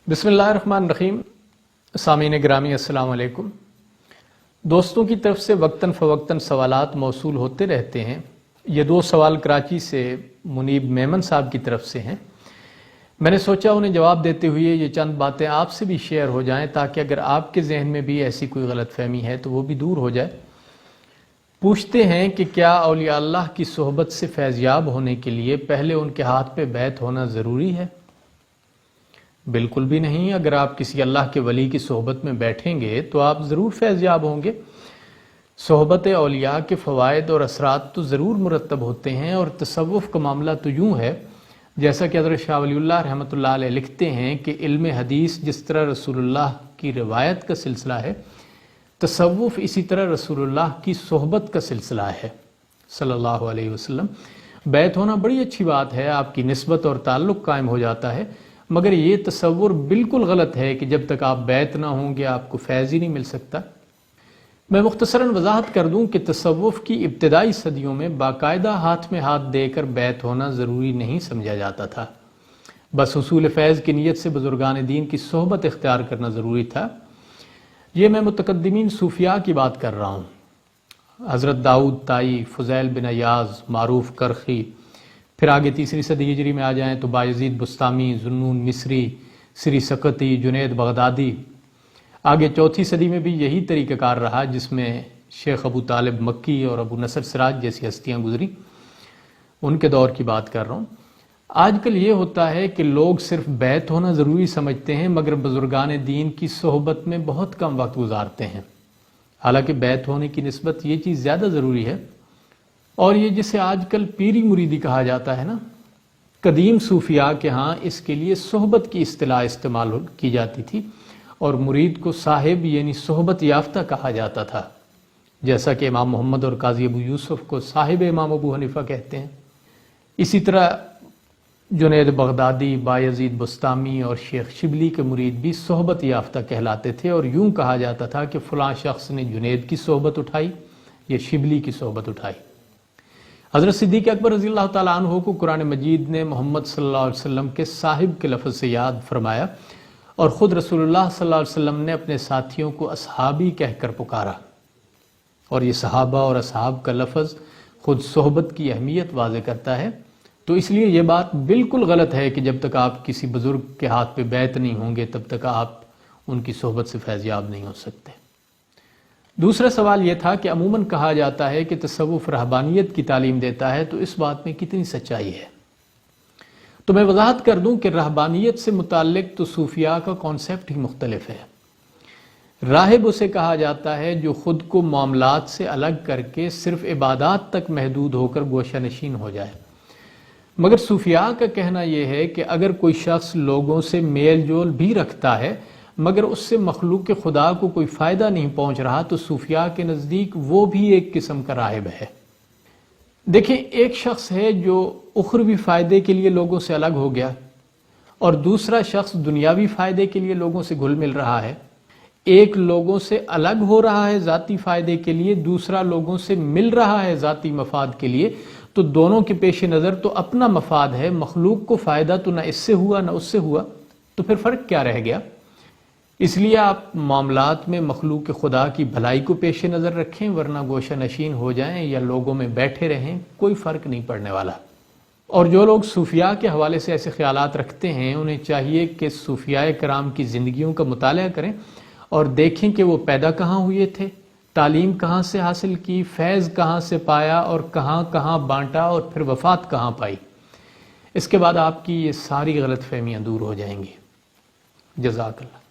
बिस्मिल्लाहिर्रहमानिर्रहीम। सामीन ग्रामी अस्सलाम वालेकुम। दोस्तों की तरफ से वक्तन फ़वक्तन सवालात मौसूल होते रहते हैं। ये दो सवाल कराची से मुनीब मेमन साहब की तरफ से हैं। मैंने सोचा उन्हें जवाब देते हुए ये चंद बातें आपसे भी शेयर हो जाएं ताकि अगर आपके जहन में भी ऐसी कोई गलत फहमी है तो वो भी दूर हो जाए। पूछते हैं कि क्या औलिया अल्लाह की सोहबत से फैज़याब होने के लिए पहले उनके हाथ पे बैत होना ज़रूरी है? बिल्कुल भी नहीं। अगर आप किसी अल्लाह के वली की सोहबत में बैठेंगे तो आप ज़रूर फैज़याब होंगे। सोहबत औलिया के फ़वाइद और असरात तो ज़रूर मुरतब होते हैं। और तसव्वुफ़ का मामला तो यूँ है, जैसा कि हज़रत शाह वलीउल्लाह रहमतुल्लाह अलैह लिखते हैं कि इल्म हदीस जिस तरह रसूलुल्लाह की रिवायत का सिलसिला है, तसव्वुफ़ इसी तरह रसूलुल्लाह की सोहबत का सिलसिला है सल्लल्लाहु अलैहि वसल्लम। बैत होना बड़ी अच्छी बात है, आपकी निस्बत और ताल्लुक़ कायम हो जाता है, मगर ये तसव्वुर बिल्कुल गलत है कि जब तक आप बैत ना होंगे आपको फैज़ ही नहीं मिल सकता। मैं मुख्तसरन वजाहत कर दूं कि तसव्वुफ़ की इब्तदाई सदियों में बाकायदा हाथ में हाथ देकर बैत होना ज़रूरी नहीं समझा जाता था। बस हुसूल फ़ैज़ की नीयत से बुज़ुर्गान दीन की सोहबत इख्तियार करना ज़रूरी था। ये मैं मुतक़द्दिमीन सूफिया की बात कर रहा हूँ। हज़रत दाऊद ताई, फ़ुज़ैल बिन अयाज़, मारूफ़ करखी, फिर आगे तीसरी सदी हिजरी में आ जाएँ तो बायज़ीद बुस्तामी, ज़ुन्नून मिस्री, सिरी सकती, जुनैद बगदादी। आगे चौथी सदी में भी यही तरीक़ाकार रहा जिसमें शेख अबू तालिब मक्की और अबू नसर सिराज जैसी हस्तियाँ गुजरी। उनके दौर की बात कर रहा हूँ। आजकल ये होता है कि लोग सिर्फ बैत होना ज़रूरी समझते हैं मगर बुज़ुर्गान दीन की सोहबत में बहुत कम वक्त गुजारते हैं। हालांकि बैत होने की निस्बत ये चीज़ ज़्यादा ज़रूरी है। और ये जिसे आजकल पीरी मुरीदी कहा जाता है ना, कदीम सूफिया के यहाँ इसके लिए सोहबत की इस्तिलाह इस्तेमाल की जाती थी और मुरीद को साहिब यानी सोहबत याफ्ता कहा जाता था, जैसा कि इमाम मोहम्मद और काजी अबू यूसुफ को साहिब इमाम अबू हनीफा कहते हैं। इसी तरह जुनैद बगदादी, बायज़ीद बुस्तामी और शेख शिबली के मुरीद भी सोहबत याफ्ता कहलाते थे और यूँ कहा जाता था कि फ़लाँ शख्स ने जुनैद की सोहबत उठाई या शिबली की सोहबत उठाई। हज़रत सिद्दीक़ अकबर रज़ियल्लाहु ताला अन्हु को कुरान मजीद ने मोहम्मद सल्लल्लाहु अलैहि वसल्लम के साहिब के लफ्ज़ से याद फरमाया और ख़ुद रसूलुल्लाह सल्लल्लाहु अलैहि वसल्लम ने अपने साथियों को असहाबी कहकर पुकारा। और ये सहाबा और असहाब का लफ्ज़ ख़ुद सोहबत की अहमियत वाज़े करता है। तो इसलिए ये बात बिल्कुल गलत है कि जब तक आप किसी बुज़ुर्ग के हाथ पे बैत नहीं होंगे तब तक आप उनकी सोहबत से फैज़याब नहीं हो सकते। दूसरा सवाल यह था कि अमूमन कहा जाता है कि तसव्वुफ़ रहबानियत की तालीम देता है, तो इस बात में कितनी सच्चाई है? तो मैं वजाहत कर दूं कि रहबानियत से मुताल्लिक़ तो सूफिया का कॉन्सेप्ट ही मुख्तलिफ है। राहिब उसे कहा जाता है जो ख़ुद को मामलात से अलग करके सिर्फ इबादात तक महदूद होकर गोशा नशीन हो जाए। मगर सूफिया का कहना यह है कि अगर कोई शख्स लोगों से मेल जोल भी रखता है मगर उससे मखलूक के खुदा को कोई फ़ायदा नहीं पहुंच रहा तो सूफिया के नज़दीक वो भी एक किस्म का राहिब है। देखिए, एक शख्स है जो उखरवी फ़ायदे के लिए लोगों से अलग हो गया और दूसरा शख्स दुनियावी फ़ायदे के लिए लोगों से घुल मिल रहा है। एक लोगों से अलग हो रहा है ज़ाती फ़ायदे के लिए, दूसरा लोगों से मिल रहा है ज़ाती मफाद के लिए। तो दोनों के पेश नज़र तो अपना मफाद है, मखलूक को फ़ायदा तो ना इससे हुआ ना उससे हुआ, तो फिर फ़र्क क्या रह गया? इसलिए आप मामलात में मखलूक खुदा की भलाई को पेश नज़र रखें, वरना गोशा नशीन हो जाएं या लोगों में बैठे रहें, कोई फ़र्क नहीं पड़ने वाला। और जो लोग सूफिया के हवाले से ऐसे ख्यालात रखते हैं उन्हें चाहिए कि सूफिया कराम की ज़िंदगियों का मुताला करें और देखें कि वो पैदा कहाँ हुए थे, तालीम कहाँ से हासिल की, फैज़ कहाँ से पाया और कहाँ कहाँ बांटा और फिर वफ़ात कहाँ पाई। इसके बाद आपकी ये सारी गलत फहमियाँ दूर हो जाएंगी। जज़ाकल्लाह।